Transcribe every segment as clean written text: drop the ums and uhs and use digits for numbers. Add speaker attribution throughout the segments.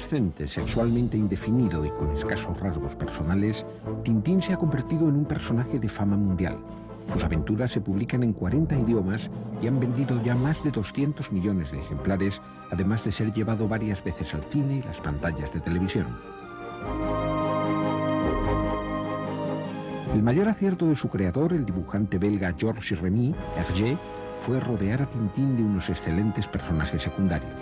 Speaker 1: adolescente, sexualmente indefinido y con escasos rasgos personales, Tintín se ha convertido en un personaje de fama mundial. Sus aventuras se publican en 40 idiomas y han vendido ya más de 200 millones de ejemplares, además de ser llevado varias veces al cine y las pantallas de televisión. El mayor acierto de su creador, el dibujante belga Georges Remy, Hergé, fue rodear a Tintín de unos excelentes personajes secundarios.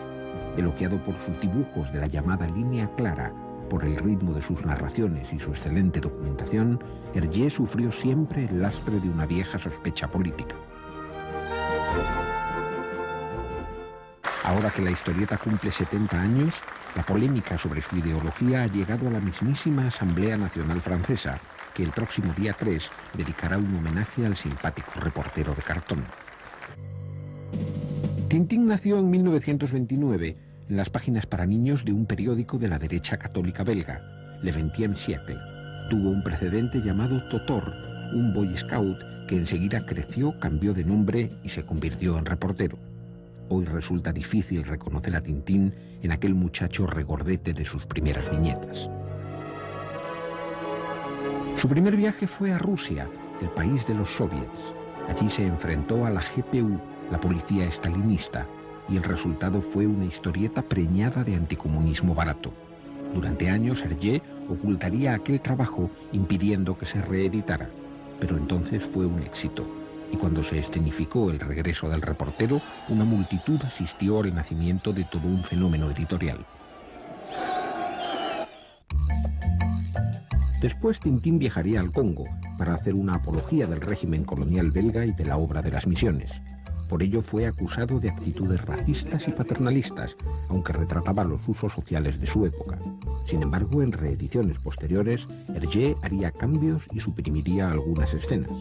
Speaker 1: Elogiado por sus dibujos de la llamada línea clara, por el ritmo de sus narraciones y su excelente documentación, Hergé sufrió siempre el lastre de una vieja sospecha política. Ahora que la historieta cumple 70 años, la polémica sobre su ideología ha llegado a la mismísima Asamblea Nacional Francesa, que el próximo día 3 dedicará un homenaje al simpático reportero de cartón. Tintín nació en 1929 en las páginas para niños de un periódico de la derecha católica belga, Le 20e siècle. Tuvo un precedente llamado Totor, un boy scout que enseguida creció, cambió de nombre y se convirtió en reportero. Hoy resulta difícil reconocer a Tintín en aquel muchacho regordete de sus primeras viñetas. Su primer viaje fue a Rusia, el país de los soviets. Allí se enfrentó a la GPU, la policía estalinista, y el resultado fue una historieta preñada de anticomunismo barato. Durante años, Hergé ocultaría aquel trabajo, impidiendo que se reeditara, pero entonces fue un éxito, y cuando se escenificó El regreso del reportero, una multitud asistió al nacimiento de todo un fenómeno editorial. Después Tintín viajaría al Congo para hacer una apología del régimen colonial belga y de la obra de las misiones. Por ello fue acusado de actitudes racistas y paternalistas, aunque retrataba los usos sociales de su época. Sin embargo, en reediciones posteriores, Hergé haría cambios y suprimiría algunas escenas.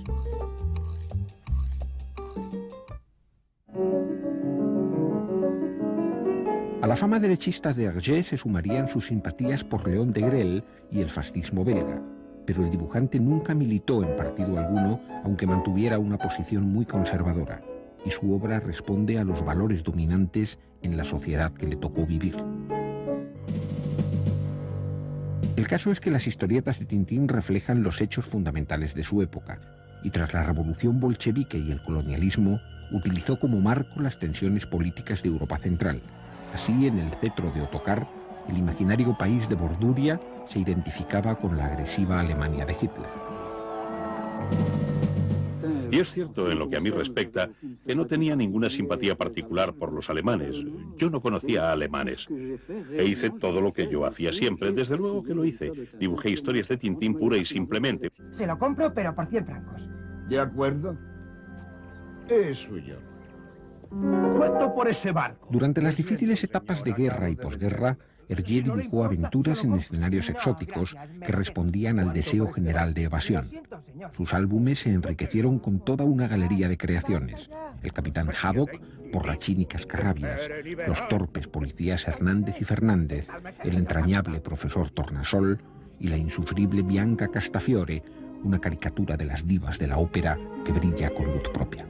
Speaker 1: A la fama derechista de Hergé se sumarían sus simpatías por León Degrelle y el fascismo belga, pero el dibujante nunca militó en partido alguno, aunque mantuviera una posición muy conservadora, y su obra responde a los valores dominantes en la sociedad que le tocó vivir. El caso es que las historietas de Tintín reflejan los hechos fundamentales de su época, y tras la revolución bolchevique y el colonialismo, utilizó como marco las tensiones políticas de Europa Central. Así, en el cetro de Ottokar, el imaginario país de Borduria se identificaba con la agresiva Alemania de Hitler.
Speaker 2: Y es cierto, en lo que a mí respecta, que no tenía ninguna simpatía particular por los alemanes. Yo no conocía a alemanes. E hice todo lo que yo hacía siempre. Desde luego que lo hice. Dibujé historias de Tintín pura y simplemente.
Speaker 3: Se lo compro, pero por 100 francos.
Speaker 4: ¿De acuerdo? Es suyo. ¿Cuánto por ese barco?
Speaker 1: Durante las difíciles etapas de guerra y posguerra, Hergé dibujó aventuras en escenarios exóticos que respondían al deseo general de evasión. Sus álbumes se enriquecieron con toda una galería de creaciones: el capitán Haddock, Porrachín y Cascarrabias, los torpes policías Hernández y Fernández, el entrañable profesor Tornasol y la insufrible Bianca Castafiore, una caricatura de las divas de la ópera que brilla con luz propia.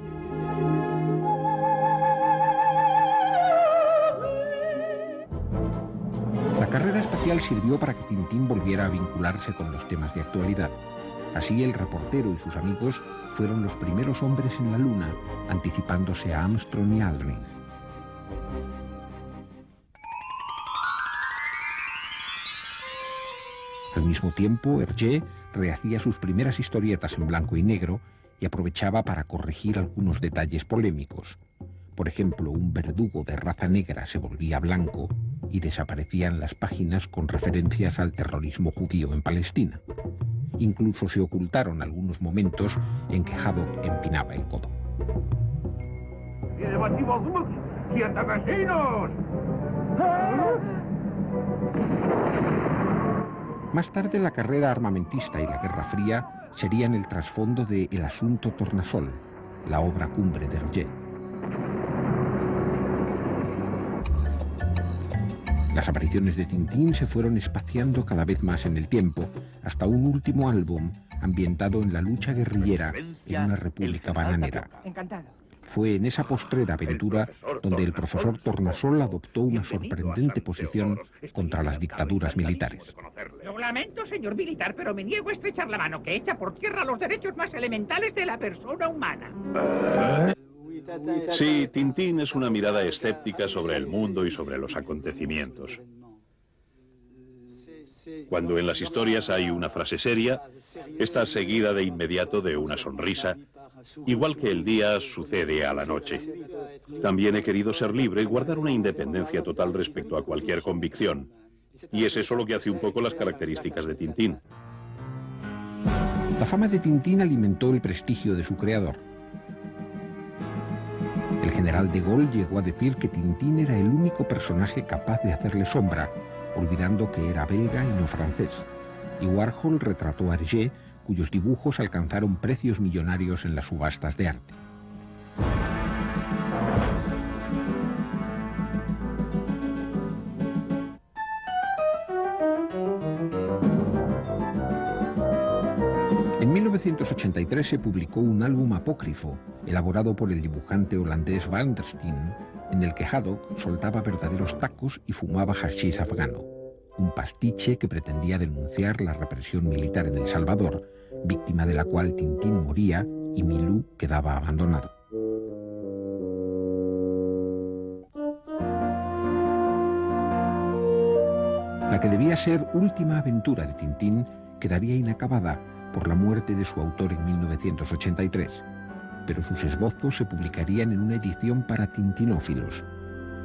Speaker 1: La carrera espacial sirvió para que Tintín volviera a vincularse con los temas de actualidad. Así, el reportero y sus amigos fueron los primeros hombres en la Luna, anticipándose a Armstrong y Aldrin. Al mismo tiempo, Hergé rehacía sus primeras historietas en blanco y negro y aprovechaba para corregir algunos detalles polémicos. Por ejemplo, un verdugo de raza negra se volvía blanco y desaparecían las páginas con referencias al terrorismo judío en Palestina. Incluso se ocultaron algunos momentos en que Haddock empinaba el codo.
Speaker 4: ¡Siete vecinos!
Speaker 1: Más tarde, la carrera armamentista y la Guerra Fría serían el trasfondo de El asunto Tornasol, la obra cumbre de Hergé. Las apariciones de Tintín se fueron espaciando cada vez más en el tiempo, hasta un último álbum ambientado en la lucha guerrillera en una república bananera.
Speaker 3: Encantado.
Speaker 1: Fue en esa postrera aventura donde el profesor Tornasol adoptó una sorprendente posición contra las dictaduras militares.
Speaker 5: Lo lamento, señor militar, pero me niego a estrechar la mano que echa por tierra los derechos más elementales de la persona humana.
Speaker 2: Sí, Tintín es una mirada escéptica sobre el mundo y sobre los acontecimientos. Cuando en las historias hay una frase seria, está seguida de inmediato de una sonrisa, igual que el día sucede a la noche. También he querido ser libre y guardar una independencia total respecto a cualquier convicción. Y es eso lo que hace un poco las características de Tintín.
Speaker 1: La fama de Tintín alimentó el prestigio de su creador. El general de Gaulle llegó a decir que Tintín era el único personaje capaz de hacerle sombra, olvidando que era belga y no francés. Y Warhol retrató a Hergé, cuyos dibujos alcanzaron precios millonarios en las subastas de arte. En 1983 se publicó un álbum apócrifo, elaborado por el dibujante holandés Van der Steen, en el que Haddock soltaba verdaderos tacos y fumaba hashish afgano, un pastiche que pretendía denunciar la represión militar en El Salvador, víctima de la cual Tintín moría y Milou quedaba abandonado. La que debía ser última aventura de Tintín quedaría inacabada por la muerte de su autor en 1983, pero sus esbozos se publicarían en una edición para tintinófilos.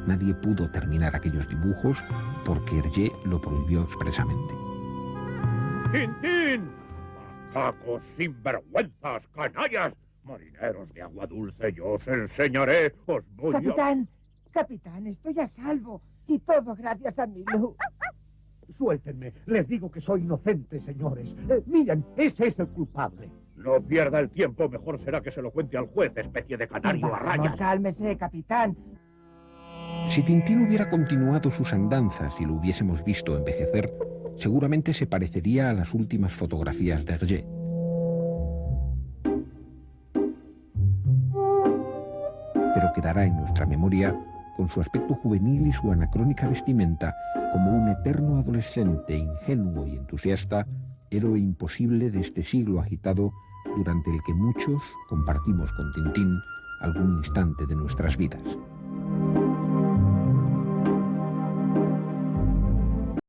Speaker 1: Nadie pudo terminar aquellos dibujos porque Hergé lo prohibió expresamente.
Speaker 4: ¡Tintín! ¡Macacos, sinvergüenzas, canallas! Marineros de agua dulce, yo os enseñaré, os voy a...
Speaker 3: Capitán, estoy a salvo. Y todo gracias a Milou.
Speaker 4: Suéltenme, les digo que soy inocente, señores. Miren, ese es el culpable. No pierda el tiempo, mejor será que se lo cuente al juez, especie de canario a rayas.
Speaker 3: Cálmese, capitán.
Speaker 1: Si Tintín hubiera continuado sus andanzas y lo hubiésemos visto envejecer, seguramente se parecería a las últimas fotografías de Hergé. Pero quedará en nuestra memoria, con su aspecto juvenil y su anacrónica vestimenta, como un eterno adolescente ingenuo y entusiasta, héroe imposible de este siglo agitado durante el que muchos compartimos con Tintín algún instante de nuestras vidas.